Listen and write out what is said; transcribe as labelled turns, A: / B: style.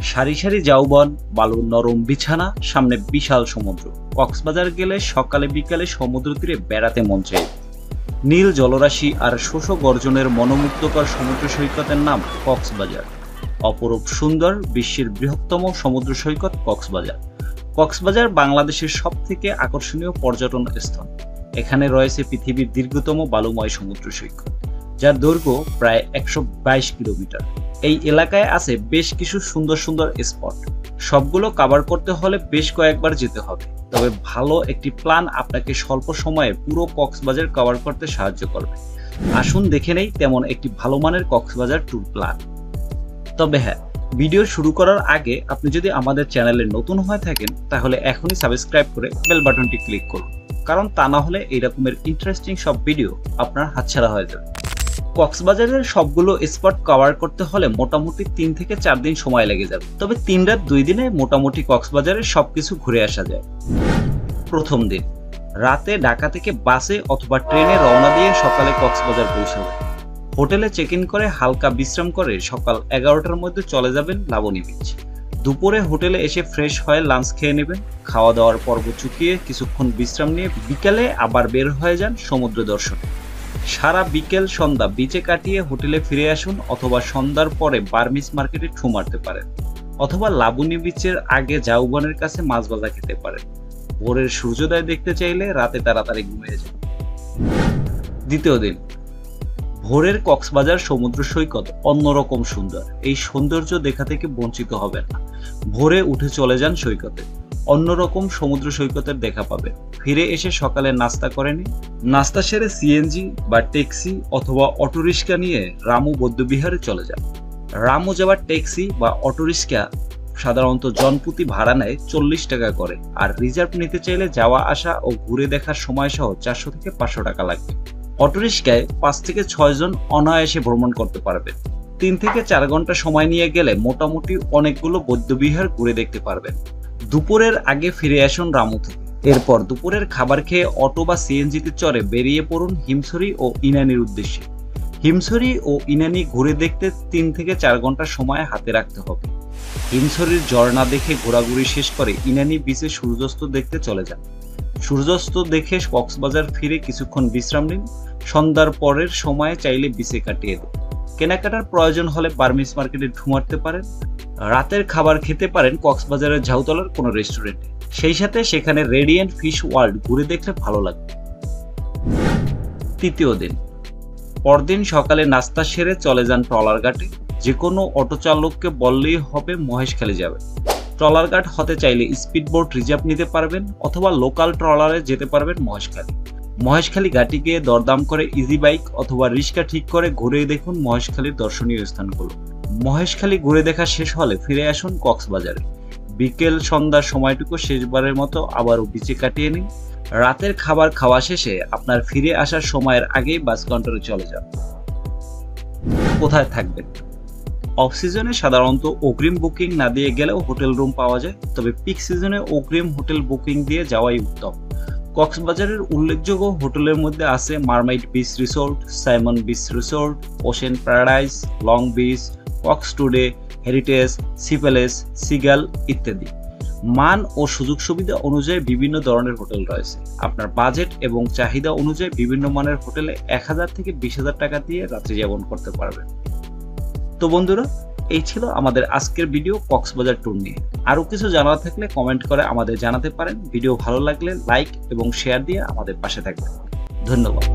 A: সারি সারি ঝাউবন, বালুর নরম বিছানা, সামনে বিশাল সমুদ্র। কক্সবাজার গেলে সকালে বিকালে সমুদ্র তীরে বেড়াতে মন চায়। নীল জলরাশি আর শোষ গর্জনের মনোমুগ্ধকর সমুদ্র সৈকতের নাম কক্সবাজার। অপরূপ সুন্দর, বিশ্বের বৃহত্তম সমুদ্র সৈকত কক্সবাজার। কক্সবাজার বাংলাদেশের সবথেকে আকর্ষণীয় পর্যটন স্থান। এখানে রয়েছে পৃথিবীর দীর্ঘতম বালুময় সমুদ্র সৈকত, যার দৈর্ঘ্য প্রায় 122 কিলোমিটার। এই এলাকায় আছে বেশ কিছু সুন্দর সুন্দর স্পট। সবগুলো কভার করতে হলে বেশ কয়েকবার যেতে হবে, তবে ভালো একটি প্ল্যান আপনাকে স্বল্প সময়ে পুরো কক্সবাজার কভার করতে সাহায্য করবে। আসুন দেখে নেই তেমন একটি ভালো মানের কক্সবাজার ট্যুর প্ল্যান। তবে হ্যাঁ, ভিডিও শুরু করার আগে আপনি যদি আমাদের চ্যানেলে নতুন হয়ে থাকেন তাহলে এখনই সাবস্ক্রাইব করে বেল বাটনটি ক্লিক করুন, কারণ তা না হলে এই রকমের ইন্টারেস্টিং সব ভিডিও আপনার হাতছাড়া হয়ে যাবে। কক্সবাজারের সবগুলো স্পট কভার করতে হলে মোটামুটি 3 থেকে 4 দিন সময় লেগে যাবে, তবে 3 রাত 2 দিনে মোটামুটি কক্সবাজারের সবকিছু ঘুরে আসা যায়। প্রথম দিন রাতে ঢাকা থেকে বাসে অথবা ট্রেনে রওনা দিয়ে সকালে কক্সবাজার পৌঁছাবেন। হোটেলে চেক ইন করে হালকা বিশ্রাম করে সকাল 11টার মধ্যে চলে যাবেন লাবণী বিচ। দুপুরে হোটেলে এসে ফ্রেশ হয়ে লাঞ্চ খেয়ে নেবেন। খাওয়া দাওয়ার পর্ব চুকিয়ে কিছুক্ষণ বিশ্রাম নিয়ে বিকালে আবার বের হয়ে যান সমুদ্র দর্শনে। সারা বিকেল সন্ধ্যা বিচে কাটিয়ে হোটেলে ফিরে আসুন, অথবা সন্ধ্যার পরে বার্মিজ মার্কেটে ঠু মারতে পারেন, অথবা লাবণী বিচের আগে ঝাউবনের কাছে মাছ ভাজা খেতে পারেন। ভোরের সূর্যোদয় দেখতে চাইলে রাতে তাড়াতাড়ি ঘুমিয়ে যান। দ্বিতীয় দিন ভোরের কক্সবাজার সমুদ্র সৈকত অন্যরকম সুন্দর। এই সৌন্দর্য দেখা থেকে বঞ্চিত হবেন না। ভোরে উঠে চলে যান সৈকতে, অন্যরকম সমুদ্র সৈকতের দেখা পাবেন। ফিরে এসে সকালে নাস্তা করে নিন। নাস্তা সেরে সিএনজি বা ট্যাক্সি অথবা অটোরিক্সা নিয়ে রামু বৌদ্ধবিহারে চলে যান। রামু যাওয়ার ট্যাক্সি বা অটোরিক্সা সাধারণত জনপ্রতি ভাড়া নেয় 40 টাকা করে, আর রিজার্ভ নিতে চাইলে যাওয়া আসা ও ঘুরে দেখার সময় সহ 400 থেকে 500 টাকা লাগবে। অটোরিক্সায় 5 থেকে 6 জন অনায়াসে ভ্রমণ করতে পারবেন। 3 থেকে 4 ঘন্টা সময় নিয়ে গেলে মোটামুটি অনেকগুলো বৌদ্ধবিহার ঘুরে দেখতে পারবেন। দুপুরের আগে ফিরে আসুন রামু থেকে। এরপর দুপুরের খাবার খেয়ে অটো বা সিএনজিতে চড়ে বেরিয়ে পড়ুন হিমছড়ি ও ইনানির উদ্দেশ্যে। হিমছড়ি ও ইনানি ঘুরে দেখতে 3 থেকে 4 ঘন্টা সময় হাতে রাখতে হবে। হিমছড়ির ঝর্ণা দেখে ঘোরাঘুরি শেষ করে ইনানি বিচে সূর্যাস্ত দেখতে চলে যান। সূর্যাস্ত দেখে কক্সবাজার ফিরে কিছুক্ষণ বিশ্রাম নিন। সন্ধ্যার পরের সময় চাইলে বিচে কাটিয়ে দিন। কেনাকাটার প্রয়োজন হলে বার্মিজ মার্কেটে ঢু মারতে পারেন। রাতের খাবার খেতে পারেন কক্সবাজারের ঝাউতলার কোনো রেস্টুরেন্টে। সেই সাথে সেখানে রেডিয়েন্ট ফিশ ওয়ার্ল্ড ঘুরে দেখলে ভালো লাগবে। তৃতীয় দিন পরদিন সকালে নাস্তা সেরে চলে যান ট্রলার ঘাটে। যে কোনো অটো চালককে বললেই হবে মহেশখালী যাবে। ট্রলার ঘাট হতে চাইলে স্পিড বোট রিজার্ভ নিতে পারবেন, অথবা লোকাল ট্রলারে যেতে পারবেন মহেশখালী। মহেশখালী ঘাটে গিয়ে দরদাম করে ইজি বাইক অথবা রিক্সা ঠিক করে ঘুরে দেখুন মহেশখালীর দর্শনীয় স্থানগুলো। মহেশখালী ঘুরে দেখা শেষ হলে ফিরে আসুন কক্সবাজারে। বিকেল সন্ধ্যার সময়টুকু শেষবারের মতো আবারও বিচে কাটিয়ে নিন। রাতের খাবার খাওয়া শেষে আপনার ফিরে আসার সময়ের আগেই বাস কাউন্টারে চলে যান। কোথায় থাকবেন? অফ সিজনে সাধারণত অগ্রিম বুকিং না দিয়ে গেলেও হোটেল রুম পাওয়া যায়, তবে পিক সিজনে অগ্রিম হোটেল বুকিং দিয়ে যাওয়াই উত্তম। কক্সবাজারের উল্লেখযোগ্য হোটেলের মধ্যে আছে mermaid beach resort, Sayeman beach resort, ocean paradise, long beach, Cox today, heritage, sea palace, seagull ইত্যাদি। মান ও সুযোগ সুবিধা অনুযায়ী বিভিন্ন ধরনের হোটেল রয়েছে। আপনার বাজেট এবং চাহিদা অনুযায়ী বিভিন্ন মানের হোটেলে 1000 থেকে 20,000 টাকা দিয়ে রাত্রি যাপন করতে পারবেন। তো বন্ধুরা, এই ছিল আমাদের আজকের ভিডিও কক্সবাজার ট্যুর নিয়ে। আরো কিছু জানার থাকলে কমেন্ট করে আমাদের জানাতে পারেন। ভিডিও ভালো লাগলে লাইক এবং শেয়ার দিয়ে আমাদের পাশে থাকবেন। ধন্যবাদ।